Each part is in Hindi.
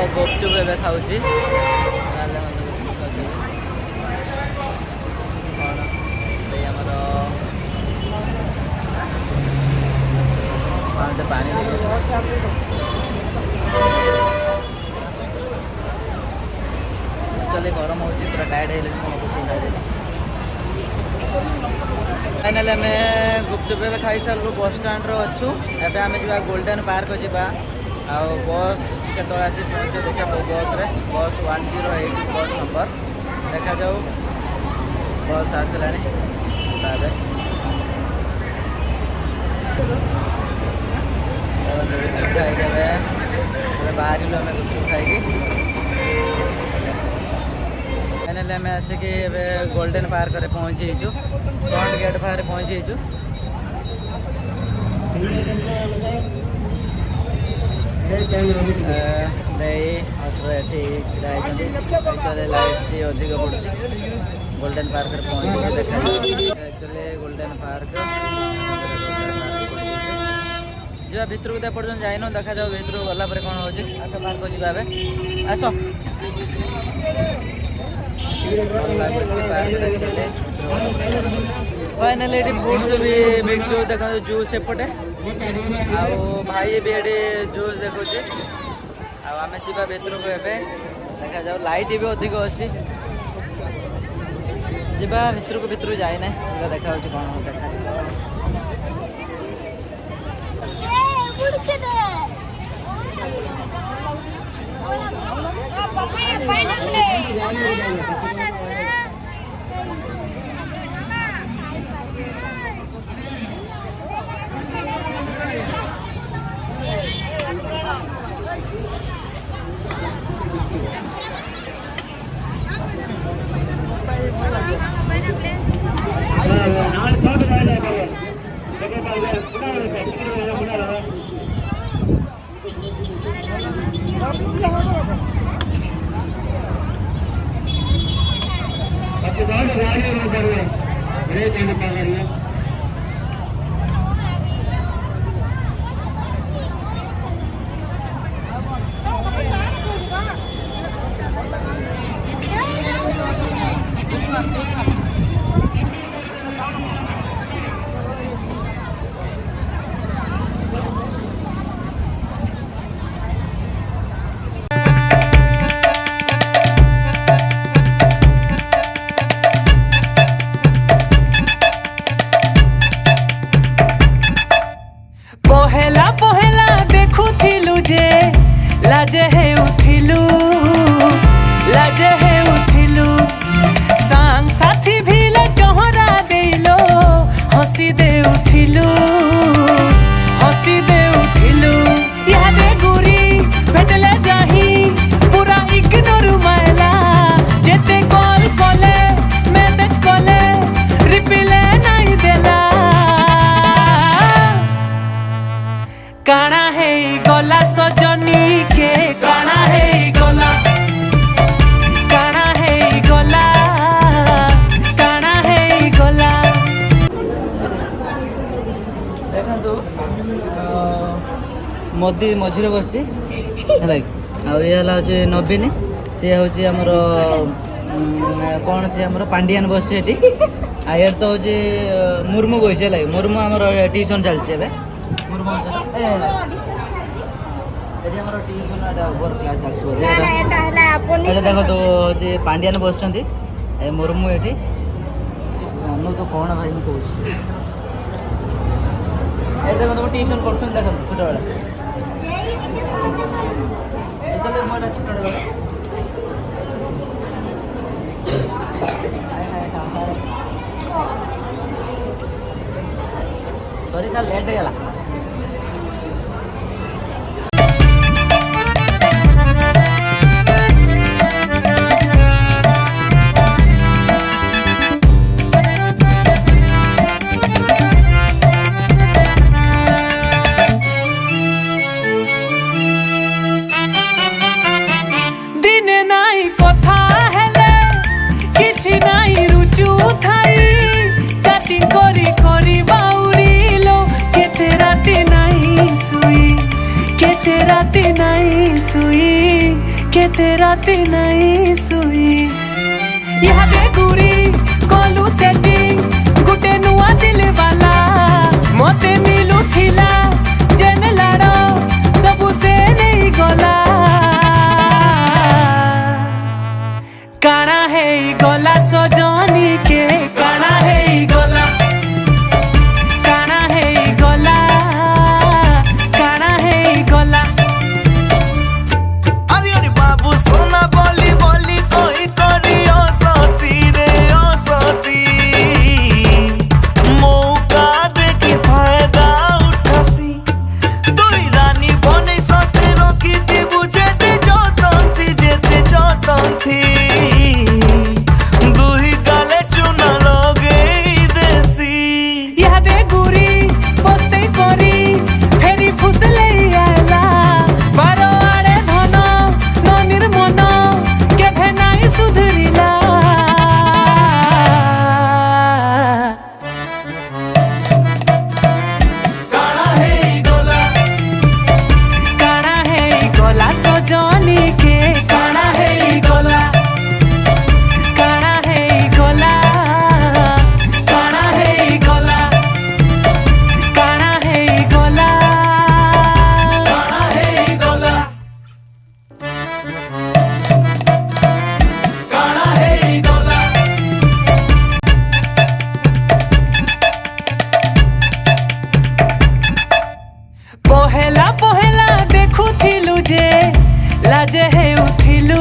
गुपचुप एवं खाऊँ पानी चले गरम हो पूरा टायर्ड है फाइनाली आम गुपचुप खाई सारू बस स्टाण्ड अच्छु एवं आम जा गोल्डन पार्क जा बस केत आसी पहुँच देखा बस रे बस 108 बस नंबर देखा जाऊ बस आसला खाईदेवे बाहर आम गुपचुप खाई फाइनाली आम आसिक गोल्डन पार्क रे पहुँचीचु फ्रंट गेट पाखे पहुँचीचु लाइट अधिक पड़ू गोल्डन पार्क पहुँची देखा एक्चुअली गोल्डन पार्क जा भितर को पर्यटन जाइन देखा जाऊ भितर गला कौन हो पार्क जा आस फाइनाली ये फ्रूट्स भी बिकू देखा जूस एपटे आउ भाई भी ये जूस देखुचे आम जा भितर को देखा जाऊ लाइट भी अधिक अच्छी जा भितर को जाए ना देखा कौन देखा मोदी मझे बसी है नवीन सी हूँ आमर कौन से आमर पांडियान बस ये तो हूँ मुर्मू बस है मुर्मू आमर ट्यूशन चलती मुर्मू ओवर क्लास देखो तो हूँ पांडियान बस मुर्मू ये मन तो कौन भाई मुझे देखो तुम ट्यूशन कर देख छोट बेला सॉरी सर लेट है केते राती नहीं सुई यहाँ बेगुरी कलु सेटिंग गुटे नुआ दिल वाला मते मिलू थिला जेन लाड़ सबु से नहीं गला काना है गला सजनी के काना है गला काना है गला काना है गला अरे अरे बाबू सोना बोली बोली कोई करी असती रे असती मौका देखी फायदा उठासी दुई रानी बने साथे रखी थी बुझेते जतन थी दुई गाले चुना लगे देसी यह बेगुरी पोस्ते करी फेरी फुसले आला बारो आड़े धन न निर्मन केभे नाई सुधरिला काना है गला काना है गला सजनी के काना है गला काना है गला काना है गला काना है गला काना है गला काना है गला पहला पहला देखुथिलु जे लाजे हे उठिलु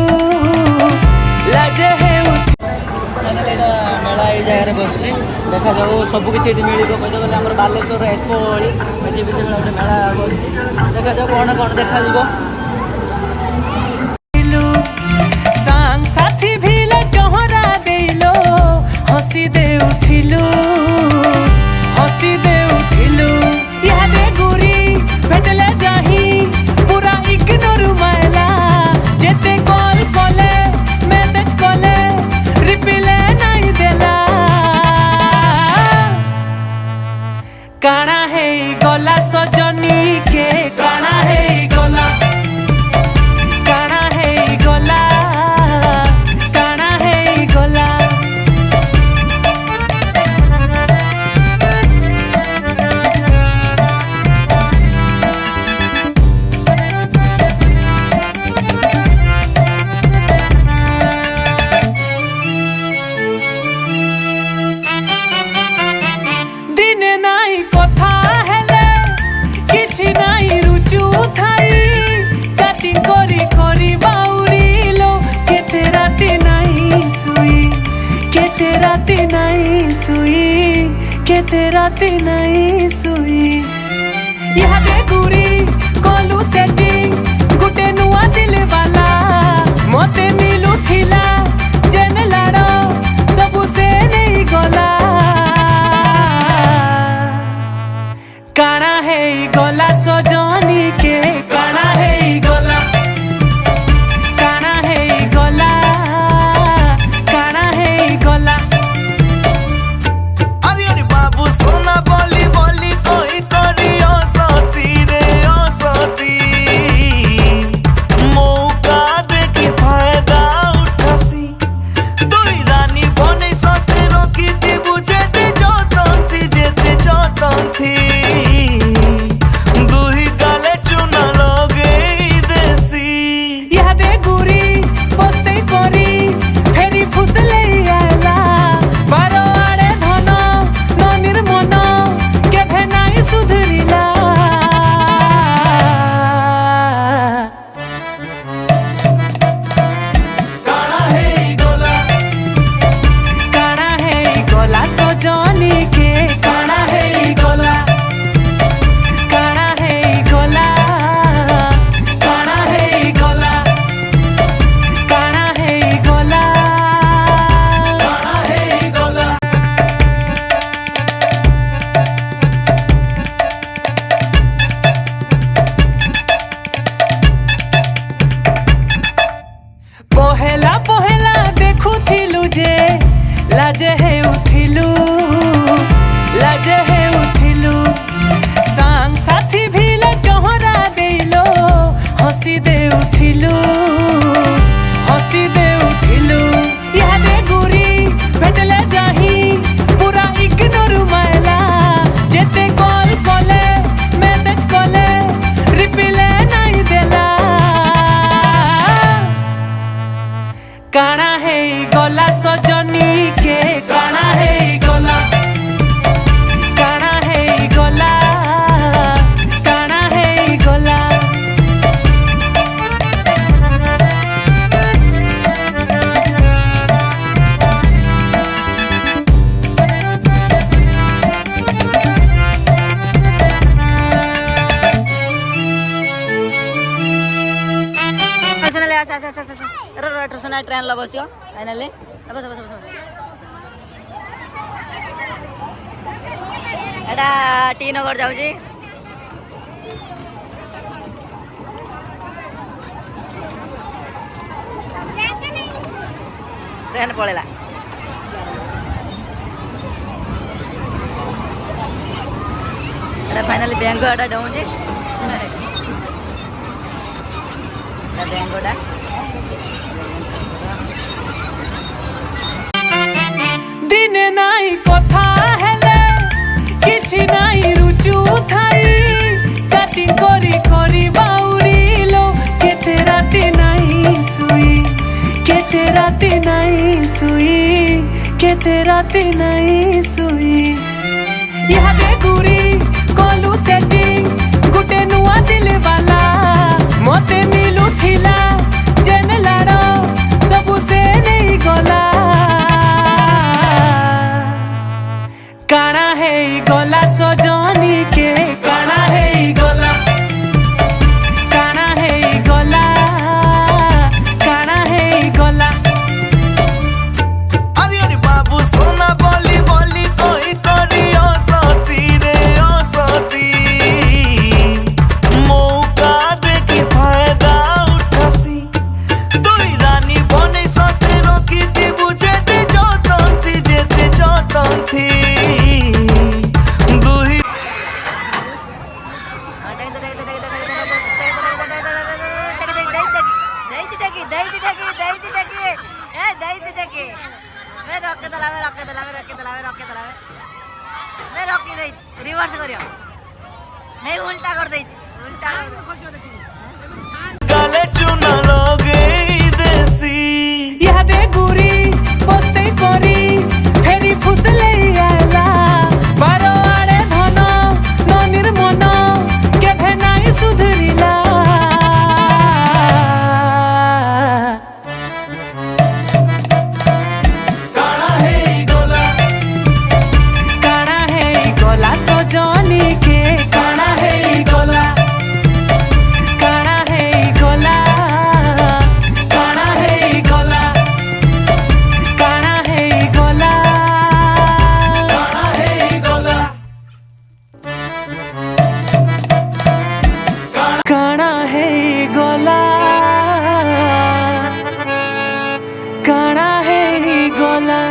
लाजे हे मेला ये जगह बस देखा जाऊ सबकि मिल कहते गले आम बालेश्वर एक्सपो भली ये से मेला बस देखा जाऊ कौन कौन देखा उठिलु सांग साथी भिले चहरा देलो हसी दे उठिलु हसी दे उठिलु यह दे गुरी भेटले जाही पूरा इग्नोर मायला जेते कॉल कले मैसेज कले रिप्लाई नहीं देला काना है गला सजनी के काना है गला काना है गला काना है गला दिने नाई कथा हेले किछि नाई रुचु थाई चैटिंग करी करी बाउरिलो केते राती नाई सुई केते राती नाई सुई केते राती नाई सुई यहाँ बेगुरी कलु सेटिंग गुटे नुआ दिल वाला मते मिलू थिला जेन लाड़ सबु से नहीं गला काना है गला सजनी के काना है गला काना है गला काना है गला अरे अरे बाबू सोना बोली बोली कोई करी असती रे असती मौका देखी फायदा उठासी दुई रानी बने साथे रखी थी बुझेते जतन थी दुई गाले चुना लगे देसी यह बेगुरी पोस्ते करी फेरी फुसले आला बारो आड़े धन न निर्मन केभे नाई सुधरिला काना है गला काना है गला सजनी के काना है गला काना है गला काना है गला सुना ट्रेन लो बसियो फाइनली बस बस बस एटा टी नगर जाउची ट्रेन पळेला एटा फाइनली बैंक एटा डाउची बैंक एटा दिने नाई कथा हेले किछि नाई रुचु थाई चाटी करी करी बाउरिलो केते राती नाई सुई केते राती नाई सुई केते राती नाई सुई यहाँ बेगुरी कलु सेटिंग गुटे नुआ दिल वाला मते मिलु थिला जेन लाडो सबु से नहीं गला काना है गला सजनी के काना है गला काना है गला काना है गला अरे अरे बाबू सोना बोली बोली कोई करी असती रे असती मौका देखी फायदा उठासी दुई रानी बने साथे रोकी थी बुझे ते जतंती जेते जतंती दुई रिवर्स करियो नहीं उल्टा कर दे उल्टा गले चुना लोगे देसी यहाँ बेगुरी बस्ते करी फेरी फुसले आला बारो आड़े धन ननिर मन केभे नाई सुधरिला काना है गोला काना है गला सजनी के काना है गला काना है गला काना है गला काना है गला काना है गोला काना है गला काना है गला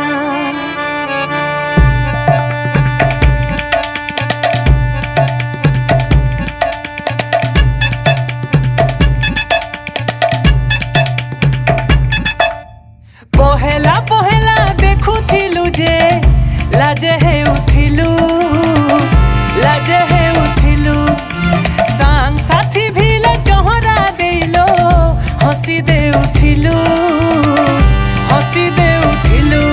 पहेला पहेला देखुथिलु जे लाजे हे उथिलु लाजे हे उथिलु सांग साथी भिले चहरा देलो हसी दे उथिलु हसी दे उथिलु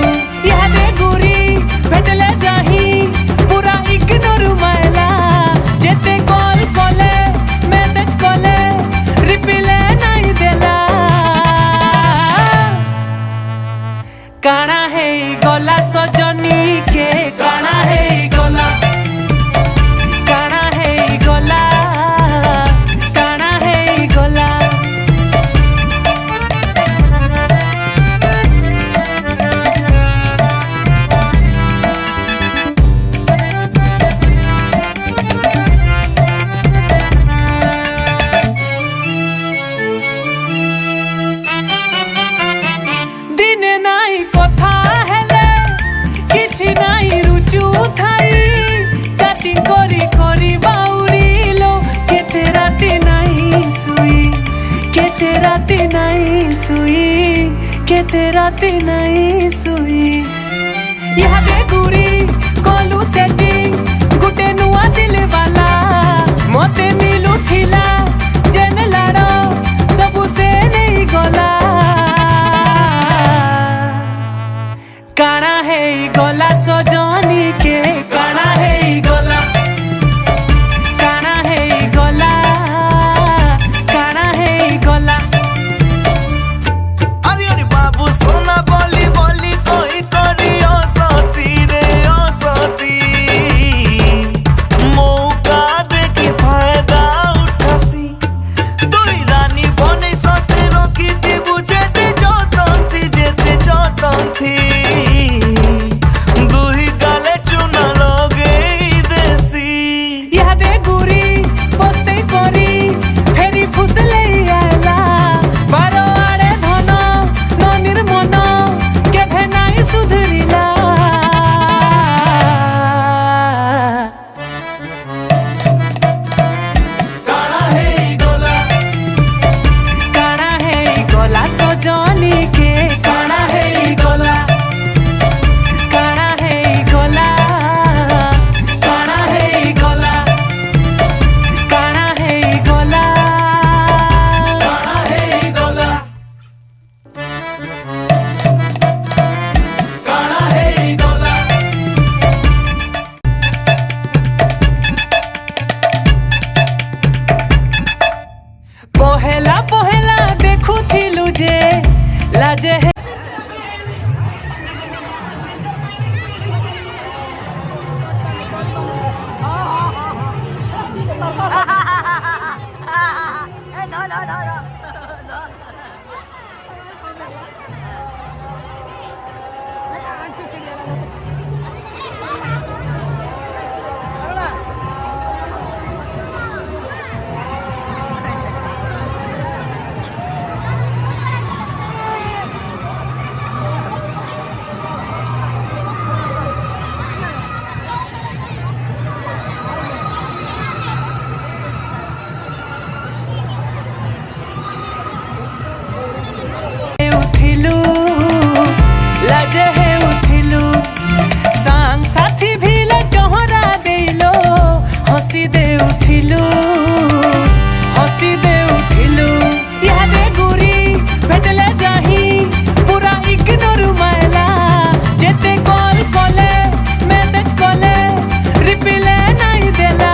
यहाँ बेगुरी भेटले जाही पूरा इग्नोर मायला जेते कॉल कले मेसेज कले रिप्ले नहीं देला काना है गला सजनी के काना है गला काना है गला काना है गला दिने नाई कथा हेले किछि नाई रुचु थाई चाटी करी करी बाउरिलो केते राती नाई सुई केते राती नाई सुई केते राती नाई सुई यहाँ बेगुरी कलु सेटिंग गुटे नुआ दिल वाला मते मिलु थिला जेन लाडो सबु से नहीं गला काना है गला सजनी के काना है गला काना है गला काना है गला अरे अरे बाबू सोना बोली बोली कोई करी असती रे लाजे लाजे है उठिलु लाजे है उठिलु सांग साथी भिले चोहरा देलो हसी दे उठिलु इहादे गुरी भेटले जाही पूरा इग्नोर मायला जेते कॉल कले मैसेज कले रिप्लाई नहीं देला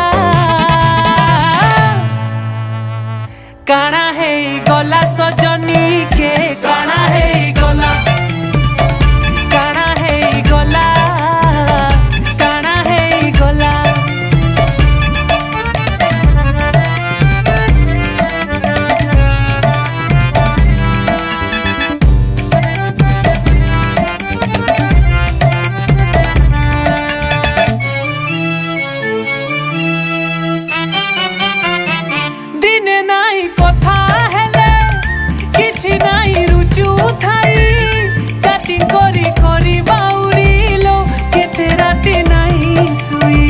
काना है गला सजनी के काना है गला काना है गला काना है गला दिने नाई कथा हेले किछि नाई रुचु थाई चाटिंग करी करी बाउरिलो केते राती नाई सुई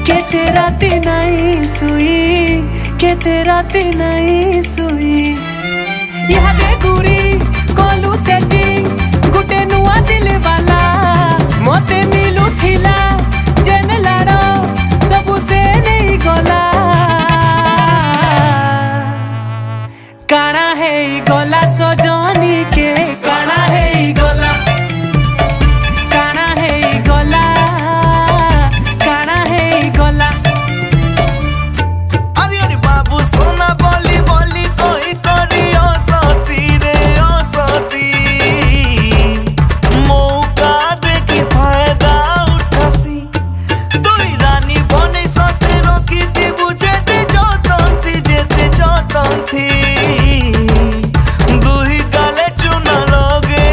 केते राती नाई सुई केते राती नाई सुई इहादे गुरी कलु सेटिंग गुटे नुआ दिल वाला मते मिलु थिला जेन लाडो सबु से नहीं गला काना है गला सजनी के काना है गला काना है गला काना है गला अरे अरे बाबू सोना बोली बोली कोई करी असती रे असती मौका देखी फायदा उठासी दुई रानी बने साथे रखी थी बुझेते जतंती दुही गाले चुना लगे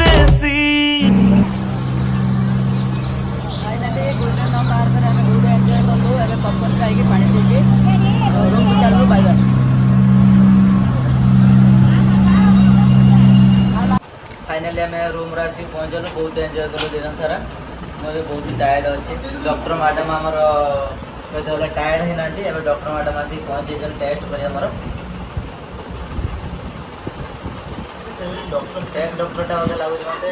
देसी फाइनाली गोल्डन पार्क में हमें बहुत एंजॉय कलु एबे पॉपकॉर्न खाइके पानी देके रूम को चलू बाय बाय। फाइनाली हमें रूम रासी पहुंचल बहुत एंजॉय कलु दिन सारा मुझे बहुत टायर्ड अच्छे डॉक्टर मैडम आमर कहते टायर्ड ही ना डॉक्टर मैडम आसिक पहुंचे टेस्ट कर डॉक्टरटा मत लगुच मत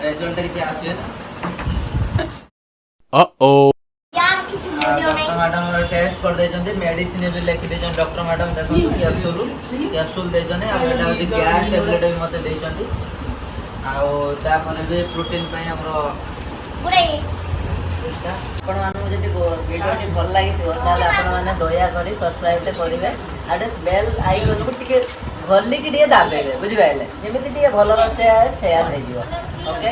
रेजल्ट किसी आसवे डॉक्टर मैडम टेस्ट कर दे मेडिसिन भी लिखी दे डॉक्टर मैडम देखो कैप्सूल देते गैस टैबलेट भी मत देते आपर भी प्रोटीन भिडियोटी भल लगी आपने दयाकोरी सब्सक्राइब करेंगे आटे बेल आइकन को टिके भलिक दाबे बुझिपारे जमी भल रोसे सेयार हो ओके।